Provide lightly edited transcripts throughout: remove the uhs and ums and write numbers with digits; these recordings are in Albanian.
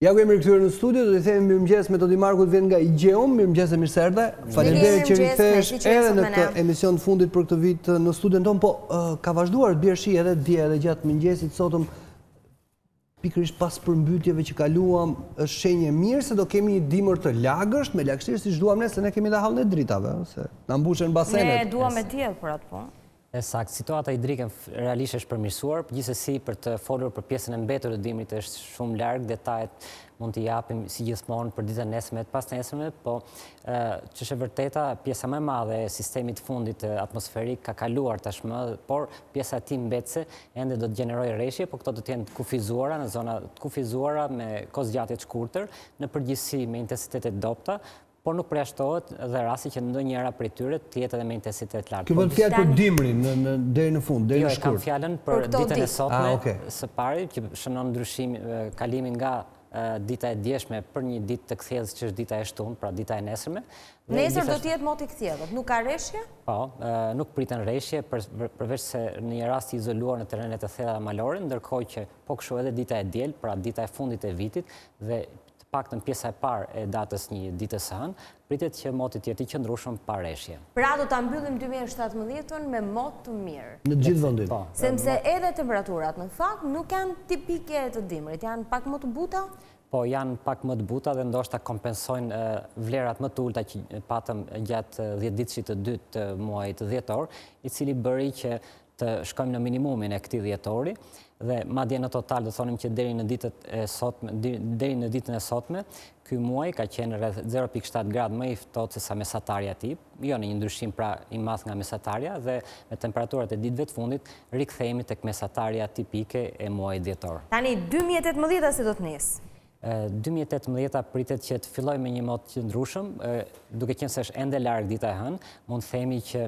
Ja ku jemi rikthyer në studio, do t'i themi mirëmëngjes Metodi Marku vjen nga IGJEUM, mirëmëngjes e mirë se erdhe. Faleminderit që rikthehesh edhe në këtë emision të fundit për këtë vit në studion ton, po ka vazhduar të bjerë shi edhe dje edhe gjatë mëngjesit sotëm pikërisht pas përmbytjeve që kaluam, është shenjë mirë se do kemi një dimër të lagësht me lagështirë siç duam ne, se ne kemi dhe hallën e dritave, se na mbushen basenet. Ne duam me diell për atë po. Sakt, situata hidrike realisht është përmirësuar, gjithsesi për të folur për pjesën e mbetur të dimrit është shumë larg, detajet mund t'i japim si gjithmonë për ditën e nesërme pas nesërme, po ç'është e vërteta, pjesa më e madhe e sistemit fundit atmosferik ka kaluar tashmë, por pjesa e tij mbetëse ende do të gjenerojë rreshje, por këto do të jenë kufizuara në zona të kufizuara me kozgjatje të shkurtër, në përgjithësi me intensitete të dobta. Por nuk përjashtohet dhe rasti që ndonjëra prej tyre të jetë edhe me intensitet lartë. Kjo vjen fjalë për dimrin deri në fund, deri në shkurt. Jo, kam fjalën për ditën e sotme së pari që shënon ndryshim kalimin nga dita e djeshme për një ditë të kthjellës që është dita e shtunë, pra dita e nesërme. Nesër do të jetë moti kthjellët, nuk ka rreshje? Po, nuk priten rreshje përveç se në një rast i izoluar në terrenet e thella malore, ndërkohë që po kështu edhe dita e diel, pra dita e fundit e vitit dhe paktën pjesa e parë e datës një ditës së hënë, pritet që moti të jetë i qëndrueshëm pa rreshje. Pra do ta mbyllim 2017-ën me mot të mirë. Në të gjithë vendin. Sepse edhe temperaturat në fakt nuk janë tipike të dimrit, janë pak më të buta. Po janë pak më të buta dhe ndoshta kompensojnë vlerat më të ulta që patëm gjatë 10 ditësh të dytë të muajit dhjetor, i cili bëri që të shkojmë në minimumin e këtij dhjetori dhe madje në total do thonim që deri në ditën e sotme ky muaj ka qenë rreth 0.7 gradë më i ftohtë se sa mesatarja e tij, jo në një ndryshim pra i madh nga mesatarja dhe me temperaturat e ditëve të fundit rikthehemi tek mesatarja tipike e muajit dhjetor. Tani 2018 si do të nisë? 2018 pritet që të filloj me një mot qëndrueshëm, duke qenë se është ende larg dita e hënë, mund të themi që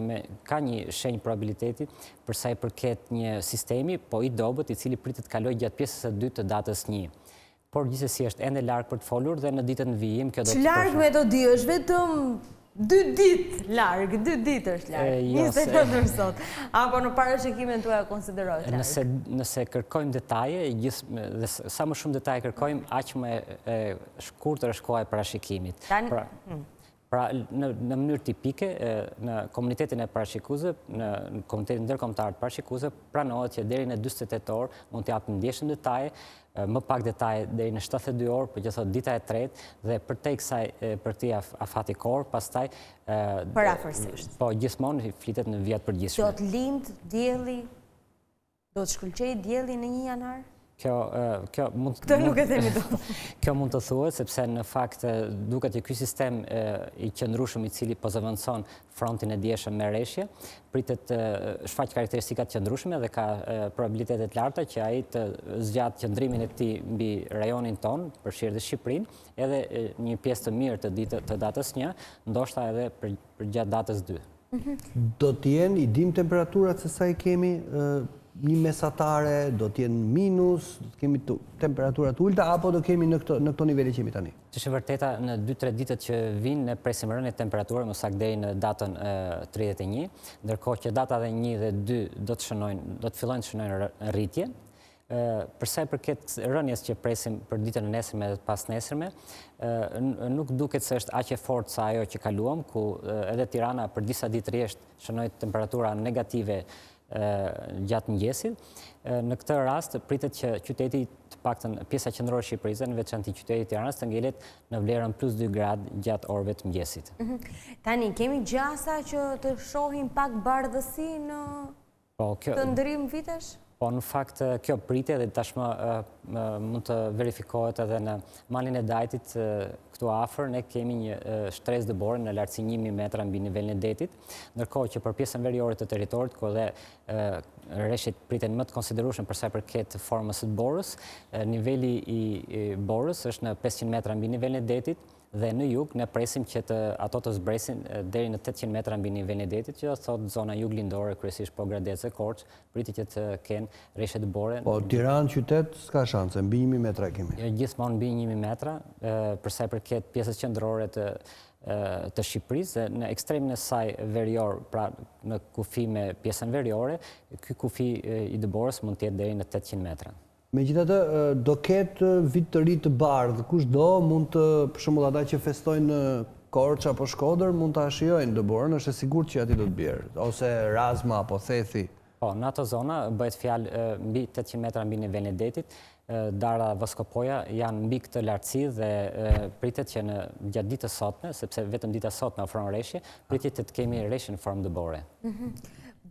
ka një shenjë probabiliteti për sa i përket një sistemi, po i dobët, i cili pritet të kalojë gjatë pjesës së dytë të datës 1. Por gjithsesi është ende larg për të folur dhe në ditën në vijim kjo do të përshë. Larg Metodi është vetëm 2 ditë larg, 2 ditë është larg. 24 sot. Apo në parashikimin tuaj konsiderohet larg? Nëse kërkojmë detaje, dhe sa më shumë detaje kërkojmë, aq më shkurtër është koha e parashikimit. Pra, në mënyrë tipike, në komunitetin e parashikuesve, në komunitetin ndërkombëtar të parashikuesve, pranohet që deri në 48 orë mund të japim ndjeshëm detaje, më pak detaje deri në 72 orë, për që thot dita e tretë, dhe për te kësaj për këtij afatikor, pastaj parafërsisht. Po gjithmonë flitet në vijat përgjithshme. Do të lindë dielli, do të shkëlqejë dielli në 1 janar? Kjo mund të thuhet, sepse në fakt duket që ky sistem i qëndrueshëm i cili po zëvendëson frontin e dieshëm me rreshje, pritet shfaq karakteristikat qëndrueshme dhe ka probabilitete të larta që ai të zgjat qëndrimin e tij mbi rajonin ton, përfshirë dhe Shqipërinë, edhe një pjesë të mirë të datës 1, ndoshta edhe për gjatë datës 2. Do të jenë i dim temperaturat se sa i kemi një mesatare, do t'jenë minus, do t'kemi temperaturat ulta, apo do kemi në këto nivele që jemi tani? Që është vërteta, në 2-3 ditët që vinë, ne presim rënje temperaturë, më saktë deri në datën 31, ndërkohë që data dhe 1 dhe 2 do të fillojnë të shënojnë rritje. Përsa i përket rënjes që presim për ditën e nesërme dhe pas nesërme, nuk duket se është aq e fortë sa ajo që kaluam, ku edhe Tirana për disa ditë rresht shënoi temperatura negative gjatë mëngjesit. Në këtë rast pritet që qyteti, të paktën pjesa qendrore e Shqipërisë, në veçantë qyteti i Tiranës, të ngelet në vlerën +2 gradë gjatë orëve të mëngjesit. Tani kemi gjasa që të shohim pak bardhësi në të ndrim vitesh? Po, në fakt, kjo prite dhe tashmë mund të verifikohet edhe në malin e Dajtit këtu afër, ne kemi një shtresë dëbore në lartësi 1000 metra mbi nivelin e detit, ndërkohë që për pjesën veriore të territorit, ku dhe rreshtet priten më të konsiderueshëm për sa i përket formës së borës, niveli i borës është në 500 metra mbi nivelin e detit, dhe në jug ne presim që ato të zbresin deri në 800 metra mbi nivelin e detit, që do thotë zona juglindore, kryesisht po Gradec e Korç, pritet që të kenë rreshte dëbore. Po Tiranë qytet s'ka shanse, mbi 1000 metra kemi. Gjithmonë mbi 1000 metra, për sa i përket pjesës qendrore të Shqipërisë, në ekstremin e saj verior, pra në kufi me pjesën veriore, ky kufi i dëborës mund të jetë deri në 800 metra. Megjithatë, do ketë vit të ri të bardhë, kushdo mund të, për shembull ata që festojnë Korç apo Shkodër, mund ta shijojnë dëborën, është e sigurt që aty do të bjerë, ose Razma apo Thethi. Po, në ato zona bëhet fjalë mbi 800 metra mbi nivelin e detit, dara Voskopoja janë mbi këtë lartësi dhe pritet që në gjatë ditës sotme, sepse vetëm dita sotme ofron rreshje, pritet të kemi rreshje në formë dëbore.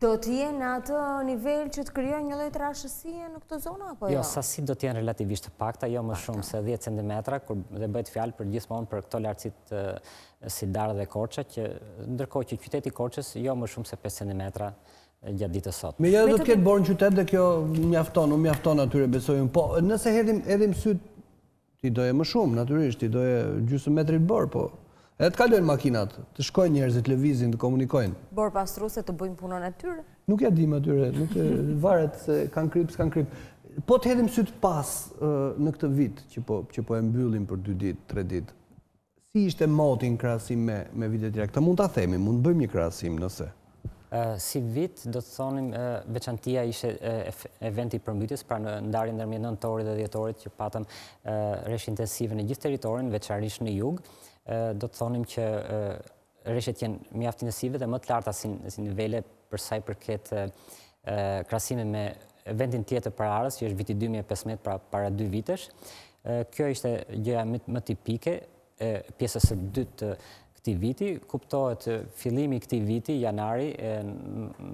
Do të jenë në atë nivel që të krijojë një lloj trashësie në këtë zonë apo jo? Jo, sasi do të jenë relativisht të pakta, jo më shumë se 10 cm, dhe bëhet fjalë për gjithmonë për këto lartësitë si Dara dhe Korça, që ndërkohë që qyteti i Korçës jo më shumë se 5 cm gjatë ditës sot. Megjithatë do të ketë borë në qytet dhe kjo mjafton atyre besojmë. Po nëse hedhim syt, ti doje më shumë natyrisht, ti doje gjysmë metri borë, po edhe të kalojnë makinat, të shkojnë njerëzit, të lëvizin, të komunikojnë. Borë pastruese të bëjnë punën e tyre? Nuk ja dim atyre, nuk varet se kanë krip, s'kanë krip. Po të hedhim syt pas në këtë vit që po e mbyllim për 2 ditë, 3 ditë. Si ishte Moti në krahasim me vitet tjera? Këtë mund ta themi, mund të bëjmë një krahasim nëse. Si vit, do të thonim, veçantia ishte eventi i përmbytjes, pra në ndarjen ndërmjet nëntorit dhe dhjetorit që patëm rreshje intensive në gjithë territorin, veçanërisht në jug. Do të thonim që rreshjet janë mjaft intensive dhe më të larta si nivele për sa i përket krahasime me eventin tjetër pararës, që është viti 2015, pra para 2 vitesh. Kjo ishte gjëja më tipike, pjesës së dytë të këtij viti, kuptohet fillimi i këtij viti, janari,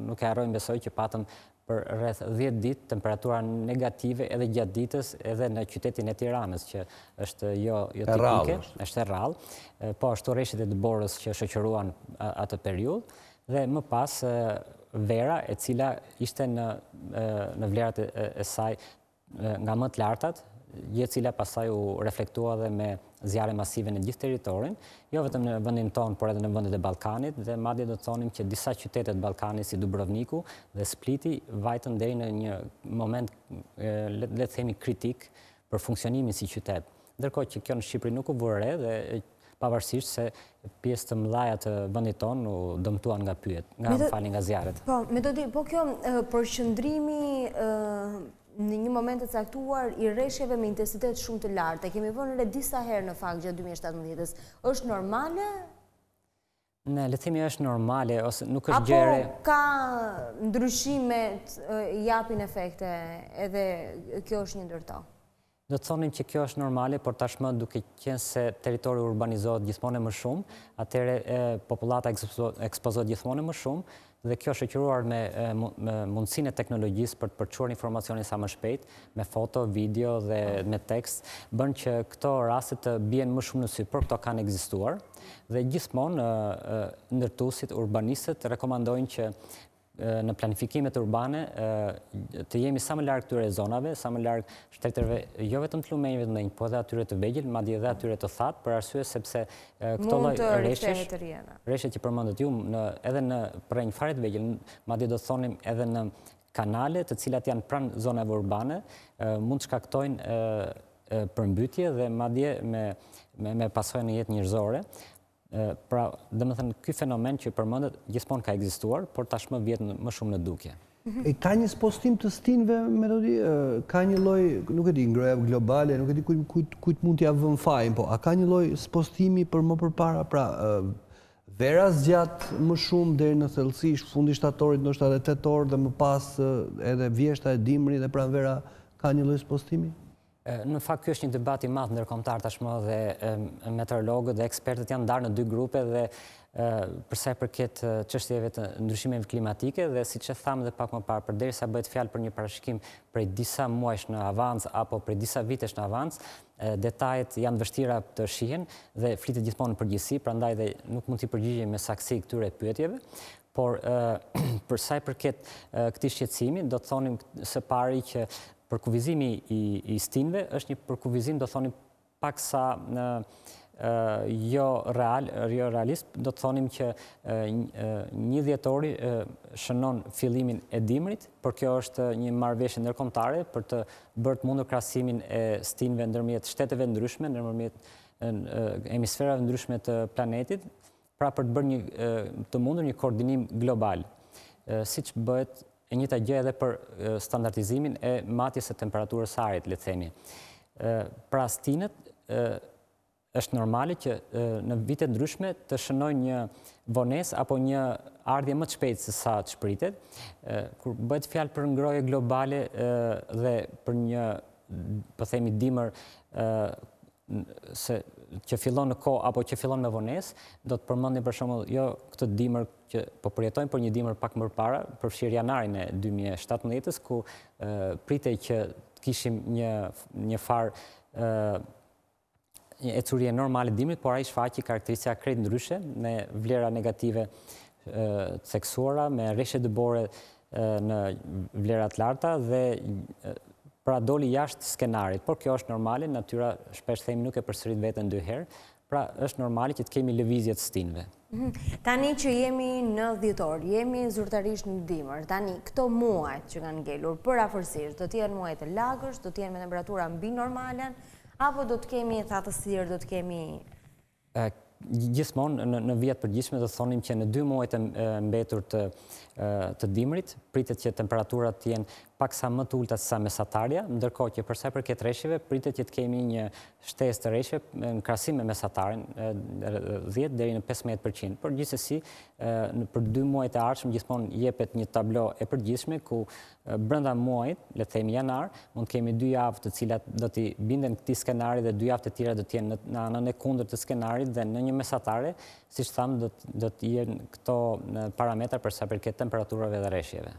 nuk e harrojmë besoj që patëm për rreth 10 ditë temperatura negative edhe gjatë ditës edhe në qytetin e Tiranës, që është jo tipike, është e rrallë, po ashtu rreshjet e dëborës që shoqëruan atë periudhë, dhe më pas vera, e cila ishte në vlerat e saj nga më të lartat, gjë e cila pastaj u reflektua dhe me zjarre masive në gjithë territorin, jo vetëm në vendin tonë, por edhe në vendet e Ballkanit, dhe madje do të thonim që disa qytete të Ballkanit si Dubrovniku dhe Spliti vajtën deri në një moment, le të themi, kritik për funksionimin si qytet. Ndërkohë që kjo në Shqipëri nuk u vë re, dhe pavarësisht se pjesë të mëdha të vendit tonë u dëmtuan nga zjarret. Po, Metodi, po kjo përqendrimi në një moment të caktuar i rreshjeve me intensitet shumë të lartë, e kemi vënë re disa herë në fakt gjatë 2017-s, është normale? Ne, le të themi është normale, ose nuk është gjëre. Apo ka ndryshime japin efekte, edhe kjo është një ndër to? Do të thonim që kjo është normale, por tashmë duke qenë se territori urbanizohet gjithmonë më shumë, atëherë popullata ekspozohet gjithmonë më shumë, dhe kjo shoqëruar me mundësinë e teknologjisë për të përçuar informacionin sa më shpejt, me foto, video dhe me tekst, bën që këto raste të bien më shumë në sy, por këto kanë ekzistuar, dhe gjithmonë ndërtuesit, urbanistët rekomandojnë që në planifikimet urbane të jemi sa më larg këtyre zonave, sa më larg shtetërve, jo vetëm të lumenjve të mëdhenj, po edhe atyre të vegjël, madje edhe atyre të thatë, për arsye sepse këto lloj rreshje që përmendet ju, edhe në rrënjë fare të vegjël, madje do të thonim edhe në kanale, të cilat janë pranë zonave urbane, mund të shkaktojnë përmbytje dhe madje me pasojë në jetë njerëzore. Pra, domethënë, ky fenomen që përmendet gjithmonë ka ekzistuar, por tashmë vjet më shumë në dukje. Ka një spostim të stinëve, Metodi? Ka një lloj, nuk e di, ngroja globale, nuk e di kujt mund t'ia vën fajin, po a ka një lloj spostimi për më përpara, pra vera zgjat më shumë deri në thellësi, fundi shtatorit, ndoshta edhe tetor, dhe më pas edhe vjeshta e dimrit dhe pranvera, ka një lloj spostimi? Në fakt, kjo është një debat i madh ndërkombëtar tashmë, dhe meteorologët dhe ekspertët janë ndarë në 2 grupe, dhe për sa i përket çështjeve të ndryshimeve klimatike, dhe siç e tham edhe pak më parë, përderisa bëhet fjalë për një parashikim prej disa muajsh në avancë apo prej disa vitesh në avancë, detajet janë vështira të shihen dhe flitet gjithmonë në përgjithësi, prandaj dhe nuk mund t'i përgjigjem me saktësi këtyre pyetjeve. Por për sa i përket këtij shqetësimi, do të thonim së pari që përkufizimi i stinëve është një përkufizim, do thonim, paksa jo realist, do të thonim që një dhjetori shënon fillimin e dimrit, por kjo është një marrëveshje ndërkombëtare për të bërë të mundur krahasimin e stinëve ndërmjet shteteve ndryshme, ndërmjet hemisferave ndryshme të planetit, pra për të bërë të mundur një koordinim global, siç bëhet e njëjta gjë edhe për standardizimin e matjes së temperaturës së ajrit, le të themi. Pra stinët është normale që në vite ndryshme të shënojnë një vonesë apo një ardhje më të shpejtë se sa të shpritet. Kur bëhet fjalë për ngrohje globale dhe për një, po themi, dimër që fillon në kohë apo që fillon me vonesë, do të përmendim për shembull jo këtë dimër që po përjetojmë, por një dimër pak më parë, përfshir janarin e 2017-s, ku pritej që të kishim një farë një ecurie normale dimrit, por ai shfaqi karakteristika krejt ndryshe, me vlera negative theksuara, me rreshtje dëbore në vlera të larta dhe pra doli jashtë skenarit, por kjo është normale, natyra shpesh themi nuk e përsërit veten 2 herë, pra është normale që të kemi lëvizje të stinëve. Tani që jemi në dhjetor, jemi zyrtarisht në dimër, tani këto muajt që kanë ngelur përafërsisht, do të jenë muajt e lagësh, do të jenë me temperatura mbi normalen, apo do të kemi thatësirë, do të kemi... Gjithmonë në vijat përgjithshme do të thonim që në 2 muajt e mbetur të dimrit pritet që temperaturat të jenë paksa më të ulta se sa mesatarja, ndërkohë që për sa i përket rreshjeve pritet që të kemi një shtesë të rreshjeve në krahasim me mesatarin 10 deri në 15%. Por gjithsesi për 2 muajt e ardhshëm gjithmonë jepet një tablo e përgjithshme ku brenda muajit, le të themi janar, mund të kemi 2 javë të cilat do t'i binden këtij skenari dhe 2 javë të tjera do të jenë në anën e kundërt të skenarit dhe në një mesatare, siç thamë, do të jenë këto parametra për sa i përket temperaturave dhe rreshjeve.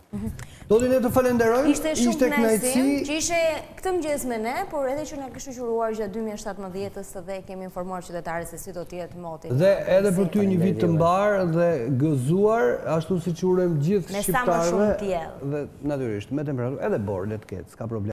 Do të ne të falenderojmë. Ishte shumë kënaqësi që ishe këtë mëngjes me ne, por edhe që na ke shoqëruar gjatë 2017-s dhe kemi informuar qytetarët se si do të jetë Moti. Dhe edhe për ty një vit të mbar dhe gëzuar, ashtu siç urojmë gjithë shqiptarëve. Me sa më shumë diell. Dhe natyrisht me temperaturë edhe borë le të ketë, s'ka problem.